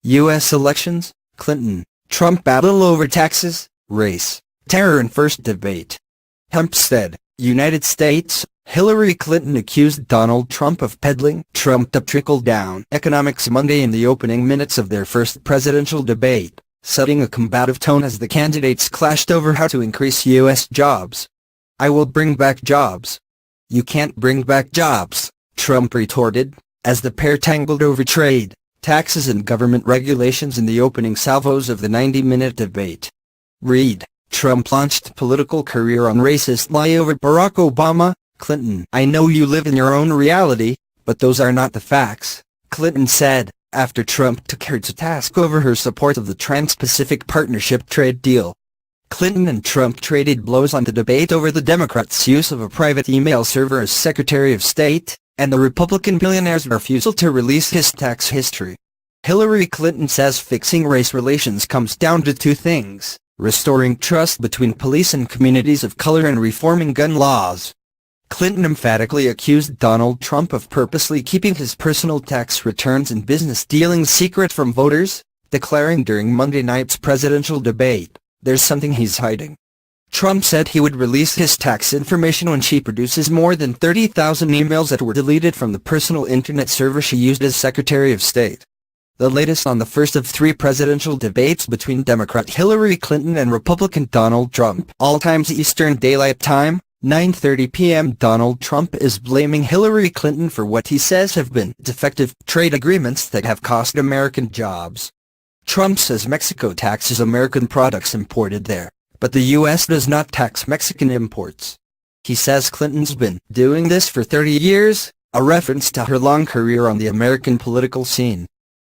U.S. elections, Clinton, Trump battle over taxes, race, terror in first debate. Hempstead, United States, Hillary Clinton accused Donald Trump of peddling trumped-up trickle-down economics Monday in the opening minutes of their first presidential debate, setting a combative tone as the candidates clashed over how to increase U.S. jobs. "I will bring back jobs." "You can't bring back jobs," Trump retorted, as the pair tangled over trade, taxes and government regulations in the opening salvos of the 90-minute debate. Read, Trump launched political career on racist lie over Barack Obama. Clinton, "I know you live in your own reality, but those are not the facts," Clinton said, after Trump took her to task over her support of the Trans-Pacific Partnership trade deal. Clinton and Trump traded blows on the debate over the Democrats' use of a private email server as Secretary of State, and the Republican billionaire's refusal to release his tax history. Hillary Clinton says fixing race relations comes down to two things: restoring trust between police and communities of color and reforming gun laws. Clinton emphatically accused Donald Trump of purposely keeping his personal tax returns and business dealings secret from voters, declaring during Monday night's presidential debate, "There's something he's hiding." Trump said he would release his tax information when she produces more than 30,000 emails that were deleted from the personal internet server she used as Secretary of State. The latest on the first of three presidential debates between Democrat Hillary Clinton and Republican Donald Trump. All times Eastern Daylight Time, 9:30 p.m. Donald Trump is blaming Hillary Clinton for what he says have been defective trade agreements that have cost American jobs. Trump says Mexico taxes American products imported there, but the U.S. does not tax Mexican imports. He says Clinton's been doing this for 30 years, a reference to her long career on the American political scene.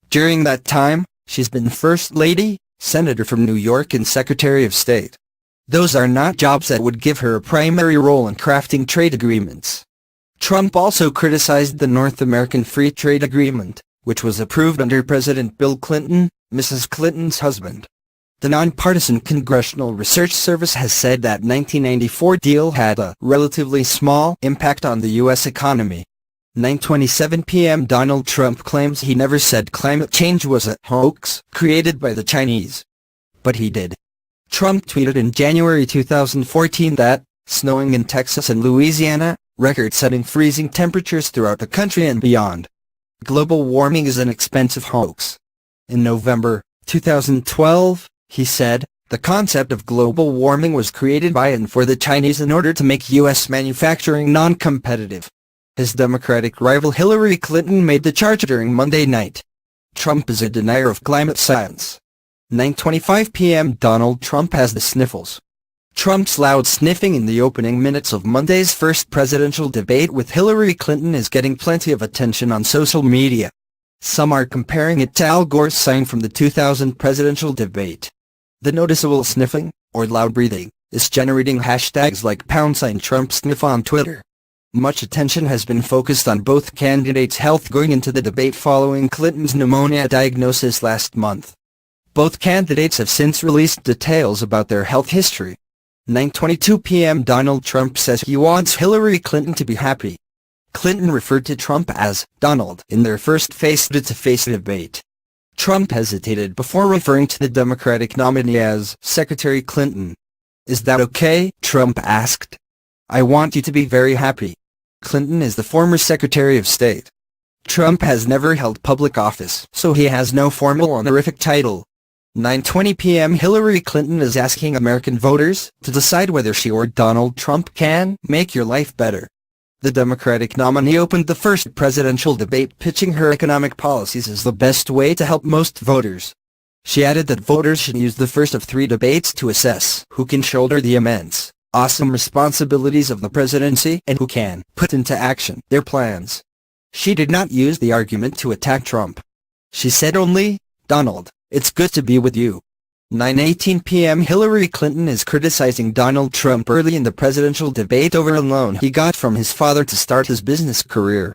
During that time, she's been First Lady, Senator from New York and Secretary of State. Those are not jobs that would give her a primary role in crafting trade agreements. Trump also criticized the North American Free Trade Agreement, which was approved under President Bill Clinton, Mrs. Clinton's husband. The nonpartisan Congressional Research Service has said that 1994 deal had a relatively small impact on the U.S. economy. 9:27 p.m. Donald Trump claims he never said climate change was a hoax created by the Chinese. But he did. Trump tweeted in January 2014 that, snowing in Texas and Louisiana, record-setting freezing temperatures throughout the country and beyond. Global warming is an expensive hoax. In November 2012, he said, the concept of global warming was created by and for the Chinese in order to make U.S. manufacturing non-competitive. His Democratic rival Hillary Clinton made the charge during Monday night. Trump is a denier of climate science. 9:25 p.m. Donald Trump has the sniffles. Trump's loud sniffing in the opening minutes of Monday's first presidential debate with Hillary Clinton is getting plenty of attention on social media. Some are comparing it to Al Gore's sign from the 2000 presidential debate. The noticeable sniffing, or loud breathing, is generating hashtags like #TrumpSniff on Twitter. Much attention has been focused on both candidates' health going into the debate following Clinton's pneumonia diagnosis last month. Both candidates have since released details about their health history. 9:22 p.m. Donald Trump says he wants Hillary Clinton to be happy. Clinton referred to Trump as Donald in their first face-to-face debate. Trump hesitated before referring to the Democratic nominee as Secretary Clinton. "Is that okay?" Trump asked. "I want you to be very happy." Clinton is the former Secretary of State. Trump has never held public office, so he has no formal honorific title. 9:20 p.m. Hillary Clinton is asking American voters to decide whether she or Donald Trump can make your life better. The Democratic nominee opened the first presidential debate pitching her economic policies as the best way to help most voters. She added that voters should use the first of three debates to assess who can shoulder the immense, awesome responsibilities of the presidency and who can put into action their plans. She did not use the argument to attack Trump. She said only, "Donald, it's good to be with you." 9:18 p.m. Hillary Clinton is criticizing Donald Trump early in the presidential debate over a loan he got from his father to start his business career.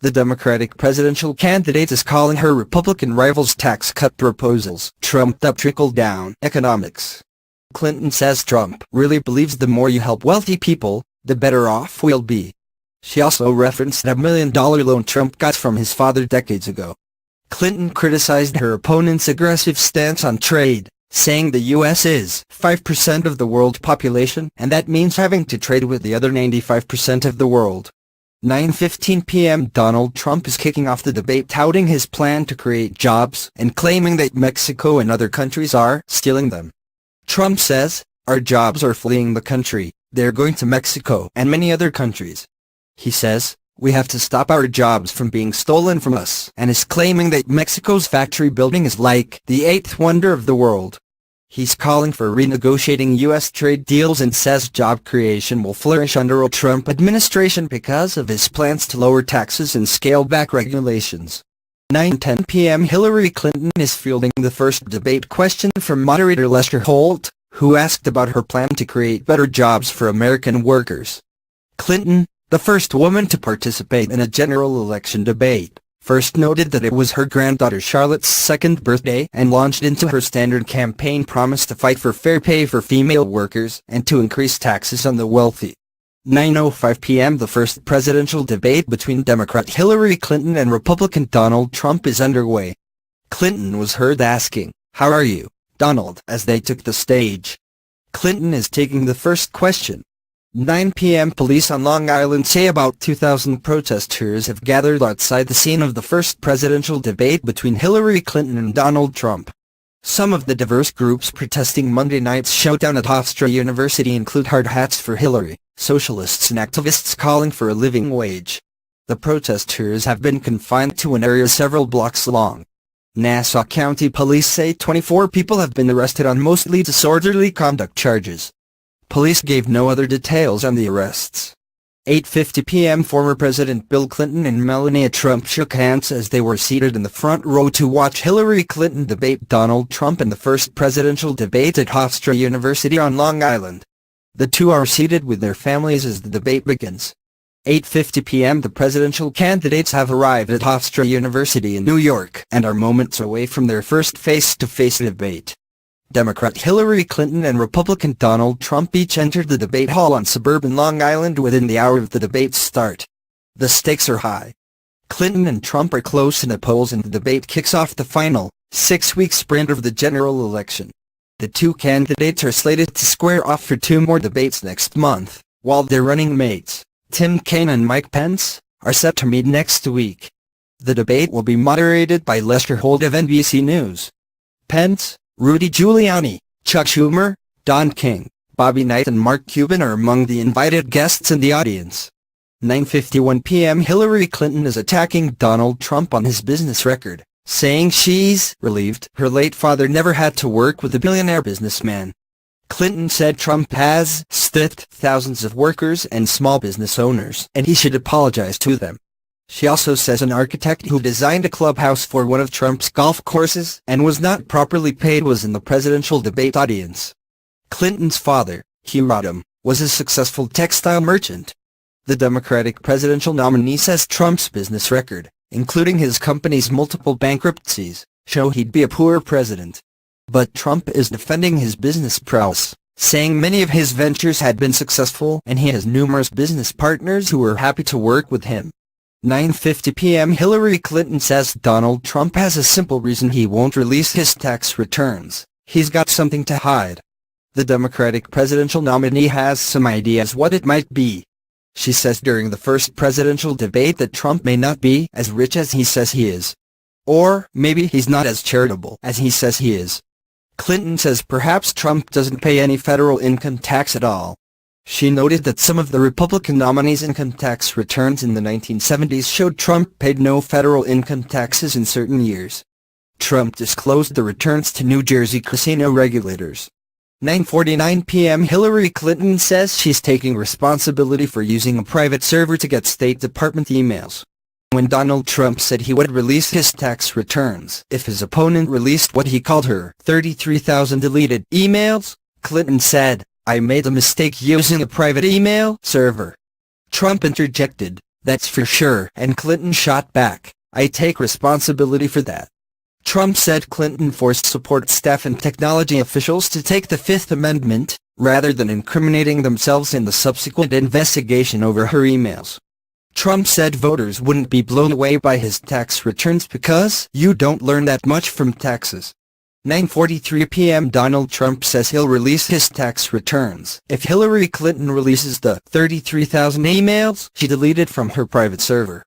The Democratic presidential candidate is calling her Republican rival's tax cut proposals trumped-up trickle-down economics. Clinton says Trump really believes the more you help wealthy people, the better off we'll be. She also referenced a $1 million loan Trump got from his father decades ago. Clinton criticized her opponent's aggressive stance on trade, saying the U.S. is 5% of the world population and that means having to trade with the other 95% of the world. 9:15 p.m. Donald Trump is kicking off the debate touting his plan to create jobs and claiming that Mexico and other countries are stealing them. Trump says, "Our jobs are fleeing the country, they're going to Mexico and many other countries." He says, "We have to stop our jobs from being stolen from us," and is claiming that Mexico's factory building is like the eighth wonder of the world. He's calling for renegotiating U.S. trade deals and says job creation will flourish under a Trump administration because of his plans to lower taxes and scale back regulations. 9:10 p.m. Hillary Clinton is fielding the first debate question from moderator Lester Holt, who asked about her plan to create better jobs for American workers. Clinton, the first woman to participate in a general election debate, first noted that it was her granddaughter Charlotte's second birthday and launched into her standard campaign promise to fight for fair pay for female workers and to increase taxes on the wealthy. 9:05 p.m. The first presidential debate between Democrat Hillary Clinton and Republican Donald Trump is underway. Clinton was heard asking, "How are you, Donald?" as they took the stage. Clinton is taking the first question. 9 p.m. Police on Long Island say about 2,000 protesters have gathered outside the scene of the first presidential debate between Hillary Clinton and Donald Trump. Some of the diverse groups protesting Monday night's showdown at Hofstra University include hard hats for Hillary, socialists and activists calling for a living wage. The protesters have been confined to an area several blocks long. Nassau County Police say 24 people have been arrested on mostly disorderly conduct charges. Police gave no other details on the arrests. 8:50 p.m. Former President Bill Clinton and Melania Trump shook hands as they were seated in the front row to watch Hillary Clinton debate Donald Trump in the first presidential debate at Hofstra University on Long Island. The two are seated with their families as the debate begins. 8:50 p.m. The presidential candidates have arrived at Hofstra University in New York and are moments away from their first face-to-face debate. Democrat Hillary Clinton and Republican Donald Trump each entered the debate hall on suburban Long Island within the hour of the debate's start. The stakes are high. Clinton and Trump are close in the polls and the debate kicks off the final, 6-week sprint of the general election. The two candidates are slated to square off for two more debates next month, while their running mates, Tim Kaine and Mike Pence, are set to meet next week. The debate will be moderated by Lester Holt of NBC News. Pence, Rudy Giuliani, Chuck Schumer, Don King, Bobby Knight and Mark Cuban are among the invited guests in the audience. 9:51 p.m. Hillary Clinton is attacking Donald Trump on his business record, saying she's relieved her late father never had to work with a billionaire businessman. Clinton said Trump has stiffed thousands of workers and small business owners and he should apologize to them. She also says an architect who designed a clubhouse for one of Trump's golf courses and was not properly paid was in the presidential debate audience. Clinton's father, Hugh Rodham, was a successful textile merchant. The Democratic presidential nominee says Trump's business record, including his company's multiple bankruptcies, show he'd be a poor president. But Trump is defending his business prowess, saying many of his ventures had been successful and he has numerous business partners who are happy to work with him. 9:50 p.m. Hillary Clinton says Donald Trump has a simple reason he won't release his tax returns. He's got something to hide. The Democratic presidential nominee has some ideas what it might be. She says during the first presidential debate that Trump may not be as rich as he says he is. Or maybe he's not as charitable as he says he is. Clinton says perhaps Trump doesn't pay any federal income tax at all. She noted that some of the Republican nominees' income tax returns in the 1970s showed Trump paid no federal income taxes in certain years. Trump disclosed the returns to New Jersey casino regulators. 9:49 p.m. Hillary Clinton says she's taking responsibility for using a private server to get State Department emails. When Donald Trump said he would release his tax returns if his opponent released what he called her 33,000 deleted emails, Clinton said, "I made a mistake using a private email server." Trump interjected, "That's for sure," and Clinton shot back, "I take responsibility for that." Trump said Clinton forced support staff and technology officials to take the Fifth Amendment, rather than incriminating themselves in the subsequent investigation over her emails. Trump said voters wouldn't be blown away by his tax returns because you don't learn that much from taxes. 9:43 p.m. Donald Trump says he'll release his tax returns if Hillary Clinton releases the 33,000 emails she deleted from her private server.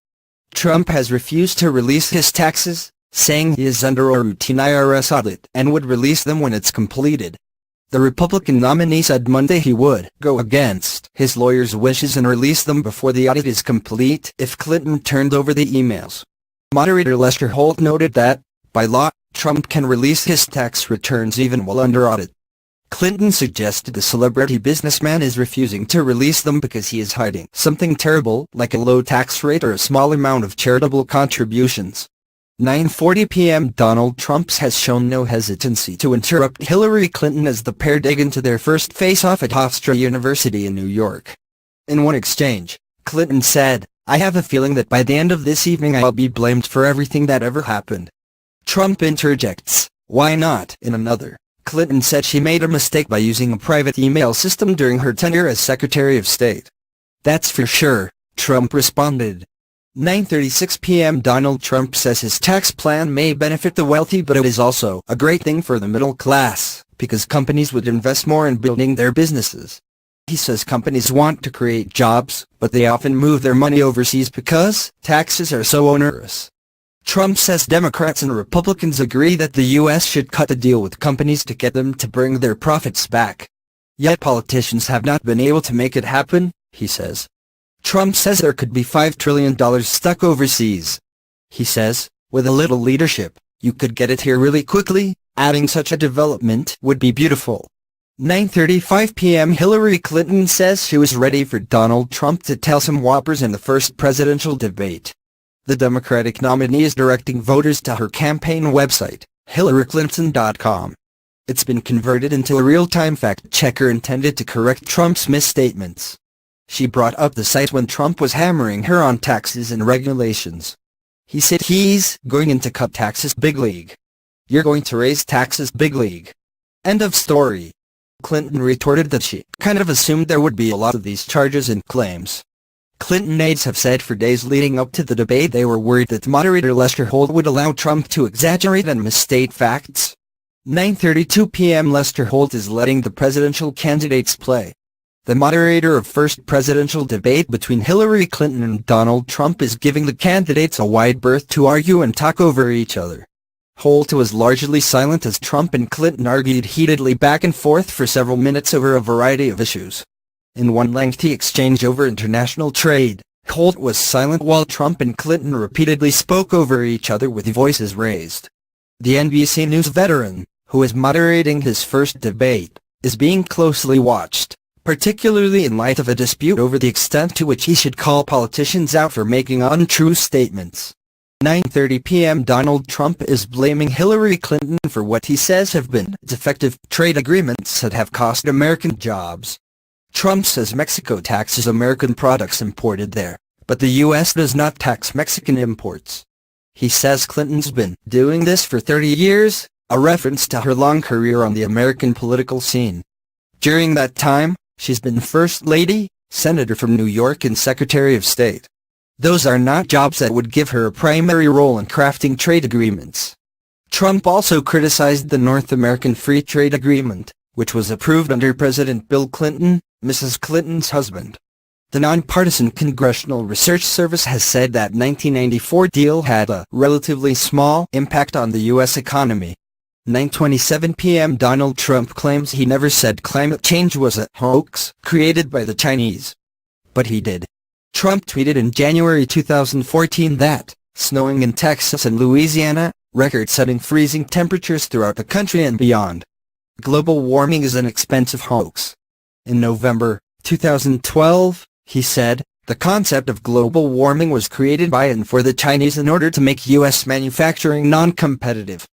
Trump has refused to release his taxes, saying he is under a routine IRS audit and would release them when it's completed. The Republican nominee said Monday he would go against his lawyer's wishes and release them before the audit is complete if Clinton turned over the emails. Moderator Lester Holt noted that, by law, Trump can release his tax returns even while under audit. Clinton suggested the celebrity businessman is refusing to release them because he is hiding something terrible like a low tax rate or a small amount of charitable contributions. 9:40 p.m. Donald Trump has shown no hesitancy to interrupt Hillary Clinton as the pair dig into their first face-off at Hofstra University in New York. In one exchange, Clinton said, "I have a feeling that by the end of this evening I'll be blamed for everything that ever happened." Trump interjects, "Why not?" In another, Clinton said she made a mistake by using a private email system during her tenure as Secretary of State. "That's for sure," Trump responded. 9:36 p.m. Donald Trump says his tax plan may benefit the wealthy, but it is also a great thing for the middle class, because companies would invest more in building their businesses. He says companies want to create jobs, but they often move their money overseas because taxes are so onerous. Trump says Democrats and Republicans agree that the U.S. should cut the deal with companies to get them to bring their profits back. Yet politicians have not been able to make it happen, he says. Trump says there could be $5 trillion stuck overseas. He says, with a little leadership, you could get it here really quickly, adding such a development would be beautiful. 9:35 p.m. Hillary Clinton says she was ready for Donald Trump to tell some whoppers in the first presidential debate. The Democratic nominee is directing voters to her campaign website, HillaryClinton.com. It's been converted into a real-time fact-checker intended to correct Trump's misstatements. She brought up the site when Trump was hammering her on taxes and regulations. He said he's going to cut taxes big league. You're going to raise taxes big league. End of story. Clinton retorted that she kind of assumed there would be a lot of these charges and claims. Clinton aides have said for days leading up to the debate they were worried that moderator Lester Holt would allow Trump to exaggerate and misstate facts. 9:32 p.m. Lester Holt is letting the presidential candidates play. The moderator of first presidential debate between Hillary Clinton and Donald Trump is giving the candidates a wide berth to argue and talk over each other. Holt was largely silent as Trump and Clinton argued heatedly back and forth for several minutes over a variety of issues. In one lengthy exchange over international trade, Holt was silent while Trump and Clinton repeatedly spoke over each other with voices raised. The NBC News veteran, who is moderating his first debate, is being closely watched, particularly in light of a dispute over the extent to which he should call politicians out for making untrue statements. 9:30 p.m. Donald Trump is blaming Hillary Clinton for what he says have been defective trade agreements that have cost American jobs. Trump says Mexico taxes American products imported there, but the U.S. does not tax Mexican imports. He says Clinton's been doing this for 30 years, a reference to her long career on the American political scene. During that time, she's been First Lady, Senator from New York and Secretary of State. Those are not jobs that would give her a primary role in crafting trade agreements. Trump also criticized the North American Free Trade Agreement, which was approved under President Bill Clinton, Mrs. Clinton's husband. The nonpartisan Congressional Research Service has said that 1994 deal had a relatively small impact on the U.S. economy. 9:27 p.m. Donald Trump claims he never said climate change was a hoax created by the Chinese. But he did. Trump tweeted in January 2014 that, snowing in Texas and Louisiana, record-setting freezing temperatures throughout the country and beyond. Global warming is an expensive hoax. In November 2012, he said, the concept of global warming was created by and for the Chinese in order to make U.S. manufacturing non-competitive.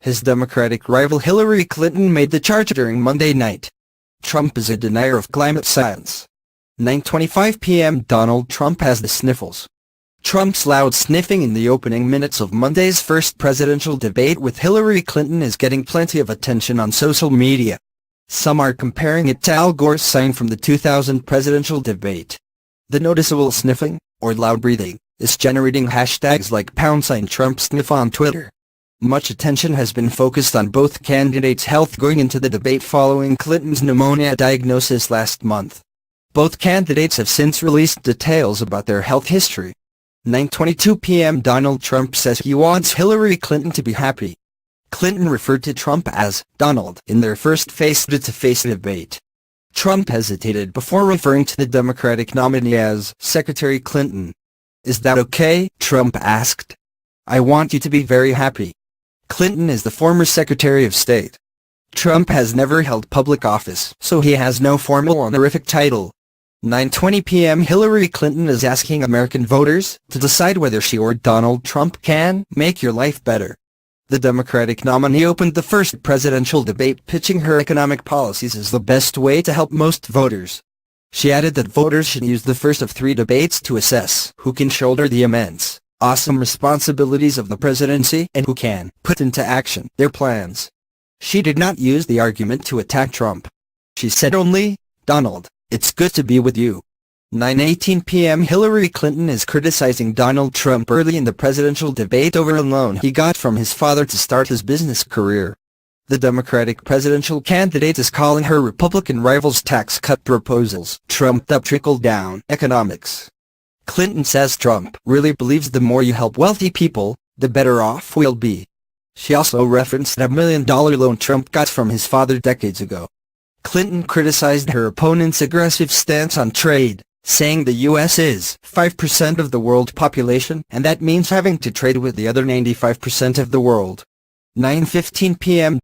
His Democratic rival Hillary Clinton made the charge during Monday night. Trump is a denier of climate science. 9:25 p.m. Donald Trump has the sniffles. Trump's loud sniffing in the opening minutes of Monday's first presidential debate with Hillary Clinton is getting plenty of attention on social media. Some are comparing it to Al Gore's sign from the 2000 presidential debate. The noticeable sniffing, or loud breathing, is generating hashtags like #TrumpSniff on Twitter. Much attention has been focused on both candidates' health going into the debate following Clinton's pneumonia diagnosis last month. Both candidates have since released details about their health history. 9:22 p.m. Donald Trump says he wants Hillary Clinton to be happy. Clinton referred to Trump as Donald in their first face-to-face debate. Trump hesitated before referring to the Democratic nominee as Secretary Clinton. "Is that okay?" Trump asked. "I want you to be very happy." Clinton is the former Secretary of State. Trump has never held public office, so he has no formal honorific title. 9:20 p.m. Hillary Clinton is asking American voters to decide whether she or Donald Trump can make your life better. The Democratic nominee opened the first presidential debate pitching her economic policies as the best way to help most voters. She added that voters should use the first of 3 debates to assess who can shoulder the immense, awesome responsibilities of the presidency and who can put into action their plans. She did not use the argument to attack Trump. She said only, "Donald, it's good to be with you." 9:18 p.m. Hillary Clinton is criticizing Donald Trump early in the presidential debate over a loan he got from his father to start his business career. The Democratic presidential candidate is calling her Republican rival's tax cut proposals trumped-up trickle-down economics. Clinton says Trump really believes the more you help wealthy people, the better off we'll be. She also referenced a $1 million loan Trump got from his father decades ago. Clinton criticized her opponent's aggressive stance on trade, saying the U.S. is 5% of the world population and that means having to trade with the other 95% of the world. 9:15 p.m.